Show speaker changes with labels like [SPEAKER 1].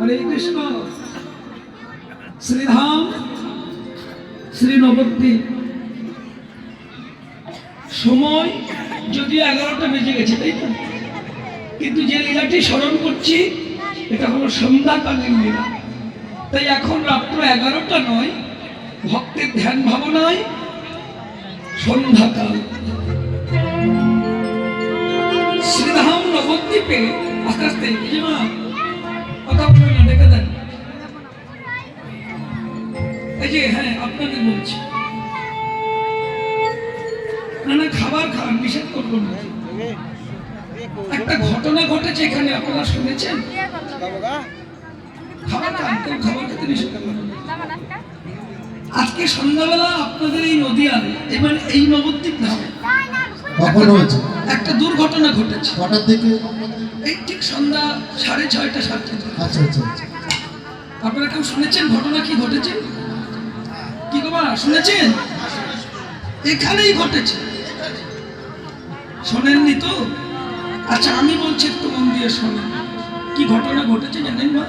[SPEAKER 1] হরে কৃষ্ণ। শ্রীধাম শ্রী নবদ্বীপ। সময় যদিও 11টা বেজে গেছে, তাই তো, কিন্তু যে লীলাটি স্মরণ করছি এটা হলো সন্ধ্যাকালীন লীলা। তাই এখন রাত্র 11টা নয়, ভক্তের ধ্যান ভাবনায় সন্ধ্যাকাল। শ্রীধাম নবদ্বীপে আস্তে আস্তে কথা বলে না, দেখে দেন। এই যে হ্যাঁ, আপনাদের বলছি না, খাবার খান, নিষেধ করবো না। একটা ঘটনা ঘটেছে এখানে, আপনারা শুনেছেন? খাবার খান, কেউ খাবার খেতে নিষেধ করবো না। আজকে সন্ধ্যাবেলা আপনাদের এই নদীয়ায়, এবার এই নবদ্বীপ ধামে একটা দুর্ঘটনা ঘটেছে।
[SPEAKER 2] হঠাৎ থেকে
[SPEAKER 1] এই ঠিক সন্ধ্যা 6:30 7টা।
[SPEAKER 2] আচ্ছা আচ্ছা,
[SPEAKER 1] আপনারা কেউ শুনেছেন ঘটনা কি ঘটেছে? কি গো মা, শুনেছেন? এখানেই ঘটেছে, শোনেননি তো? আচ্ছা আমি বলছি, একটু মন দিয়ে শোনেন। কি ঘটনা ঘটেছে জানেন মা?